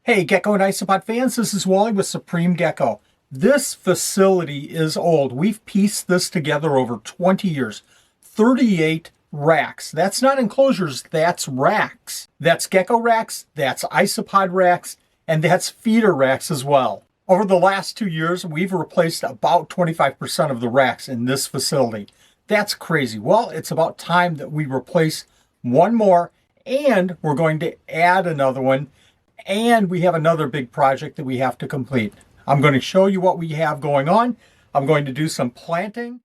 Hey, Gecko and Isopod fans, this is Wally with Supreme Gecko. This facility is old. We've pieced this together over 20 years. 38 racks. That's not enclosures, that's racks. That's gecko racks, that's isopod racks, and that's feeder racks as well. Over the last 2 years, we've replaced about 25% of the racks in this facility. That's crazy. Well, it's about time that we replace one more, and we're going to add another one. And we have another big project that we have to complete. I'm going to show you what we have going on. I'm going to do some planting.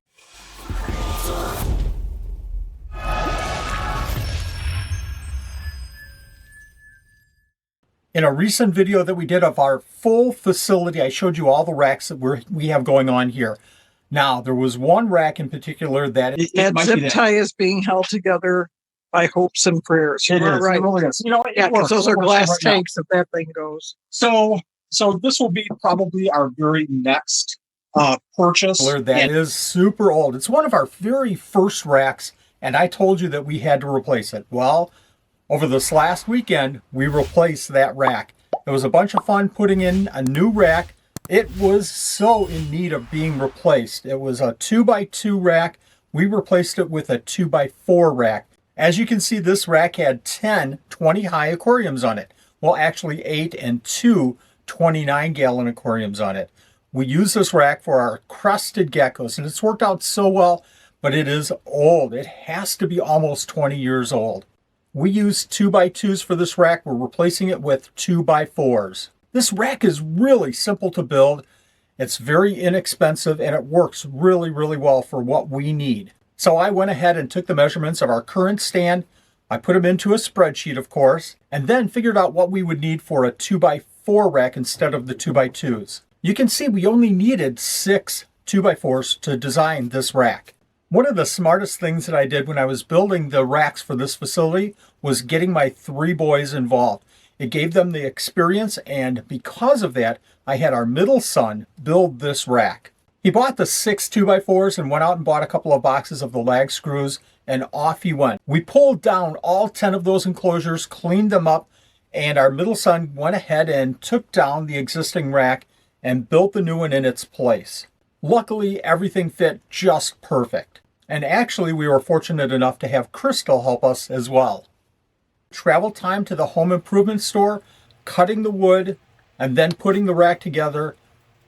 In a recent video that we did of our full facility, I showed you all the racks that we have going on here. Now, there was one rack in particular that... That zip tie is being held together by hopes and prayers. You're right. It really is. You know, Yeah, because those are glass tanks if that thing goes. So this will be probably our very next purchase. That is super old. It's one of our very first racks, and I told you that we had to replace it. Well, over this last weekend, we replaced that rack. It was a bunch of fun putting in a new rack. It was so in need of being replaced. It was a 2x2 rack. We replaced it with a 2x4 rack. As you can see, this rack had 10 20-high aquariums on it. Well, actually 8 and 2 29-gallon aquariums on it. We use this rack for our crested geckos, and it's worked out so well, but it is old. It has to be almost 20 years old. We used 2x2s for this rack. We're replacing it with 2x4s. This rack is really simple to build. It's very inexpensive, and it works really, really well for what we need. So I went ahead and took the measurements of our current stand. I put them into a spreadsheet, of course, and then figured out what we would need for a 2x4 rack instead of the 2x2s. You can see we only needed 6 2x4s to design this rack. One of the smartest things that I did when I was building the racks for this facility was getting my 3 boys involved. It gave them the experience, and because of that, I had our middle son build this rack. He bought the 6 2x4s and went out and bought a couple of boxes of the lag screws, and off he went. We pulled down all 10 of those enclosures, cleaned them up, and our middle son went ahead and took down the existing rack and built the new one in its place. Luckily, everything fit just perfect. And actually, we were fortunate enough to have Crystal help us as well. Travel time to the home improvement store, cutting the wood, and then putting the rack together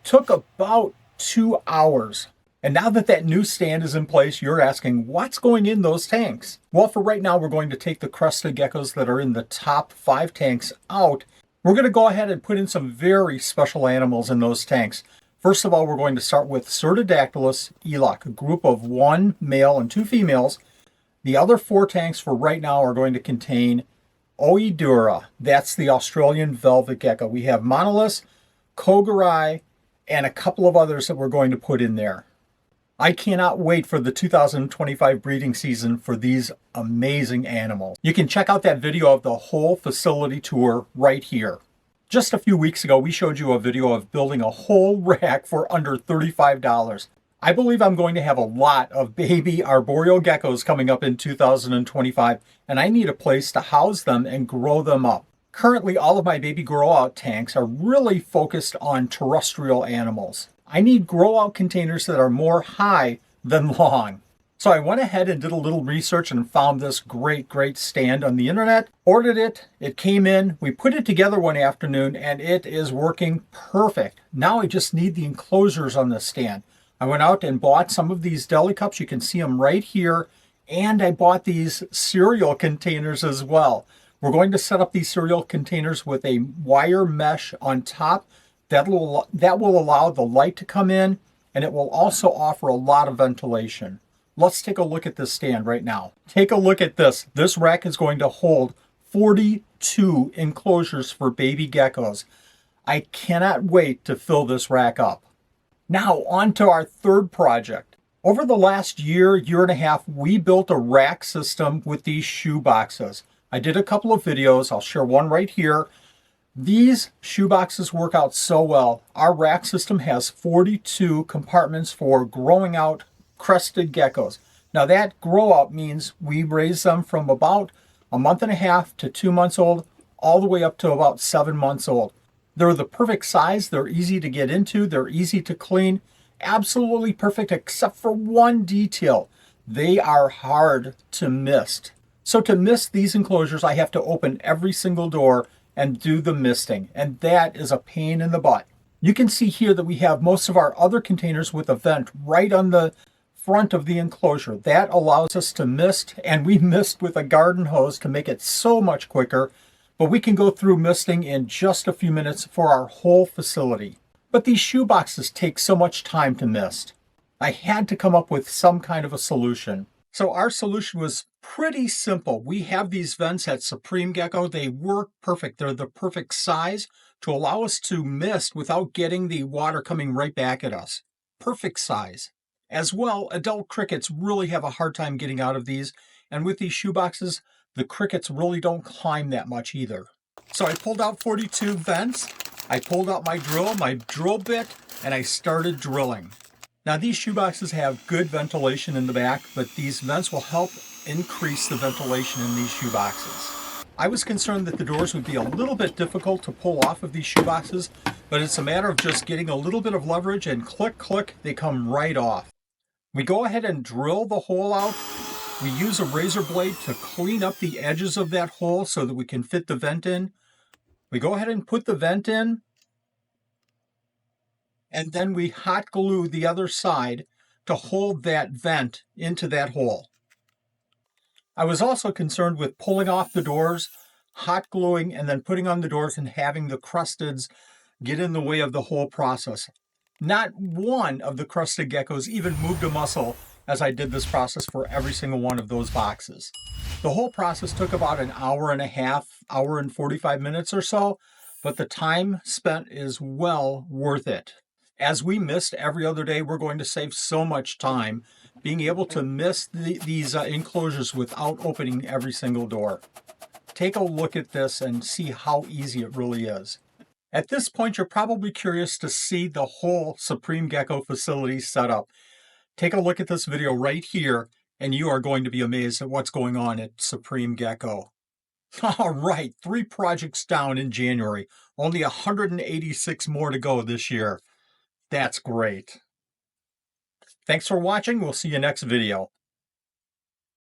took about 2 hours. And now that new stand is in place, you're asking, what's going in those tanks? Well, for right now, we're going to take the crested geckos that are in the top 5 tanks out. We're going to go ahead and put in some very special animals in those tanks. First of all, we're going to start with Cerdodactylus eloc, a group of 1 male and 2 females. The other 4 tanks for right now are going to contain Oedura. That's the Australian velvet gecko. We have Monolus, Kogarai, and a couple of others that we're going to put in there. I cannot wait for the 2025 breeding season for these amazing animals. You can check out that video of the whole facility tour right here. Just a few weeks ago, we showed you a video of building a whole rack for under $35. I believe I'm going to have a lot of baby arboreal geckos coming up in 2025, and I need a place to house them and grow them up. Currently, all of my baby grow-out tanks are really focused on terrestrial animals. I need grow-out containers that are more high than long. So I went ahead and did a little research and found this great stand on the internet. Ordered it, it came in, we put it together one afternoon, and it is working perfect. Now I just need the enclosures on the stand. I went out and bought some of these deli cups. You can see them right here. And I bought these cereal containers as well. We're going to set up these cereal containers with a wire mesh on top. That will allow the light to come in, and it will also offer a lot of ventilation. Let's take a look at this stand right now. Take a look at this. This rack is going to hold 42 enclosures for baby geckos. I cannot wait to fill this rack up. Now, on to our third project. Over the last year and a half, we built a rack system with these shoe boxes. I did a couple of videos. I'll share one right here. These shoe boxes work out so well. Our rack system has 42 compartments for growing out crested geckos. Now that grow out means we raise them from about a month and a half to 2 months old, all the way up to about 7 months old. They're the perfect size, they're easy to get into, they're easy to clean, absolutely perfect except for one detail. They are hard to mist. So to mist these enclosures, I have to open every single door and do the misting, and that is a pain in the butt. You can see here that we have most of our other containers with a vent right on the front of the enclosure. That allows us to mist, and we mist with a garden hose to make it so much quicker, but we can go through misting in just a few minutes for our whole facility. But these shoe boxes take so much time to mist. I had to come up with some kind of a solution. So our solution was pretty simple. We have these vents at Supreme Gecko. They work perfect. They're the perfect size to allow us to mist without getting the water coming right back at us. Perfect size. As well, adult crickets really have a hard time getting out of these, and with these shoe boxes, the crickets really don't climb that much either. So I pulled out 42 vents, I pulled out my drill bit, and I started drilling. Now these shoe boxes have good ventilation in the back, but these vents will help increase the ventilation in these shoe boxes. I was concerned that the doors would be a little bit difficult to pull off of these shoe boxes, but it's a matter of just getting a little bit of leverage and click, click, they come right off. We go ahead and drill the hole out. We use a razor blade to clean up the edges of that hole so that we can fit the vent in. We go ahead and put the vent in, and then we hot glue the other side to hold that vent into that hole. I was also concerned with pulling off the doors, hot gluing, and then putting on the doors and having the crusteds get in the way of the whole process. Not one of the crusted geckos even moved a muscle as I did this process for every single one of those boxes. The whole process took about an hour and a half, hour and 45 minutes or so, but the time spent is well worth it. As we mist every other day, we're going to save so much time being able to mist these enclosures without opening every single door. Take a look at this and see how easy it really is. At this point, you're probably curious to see the whole Supreme Gecko facility set up. Take a look at this video right here, and you are going to be amazed at what's going on at Supreme Gecko. All right, 3 projects down in January. Only 186 more to go this year. That's great. Thanks for watching. We'll see you next video.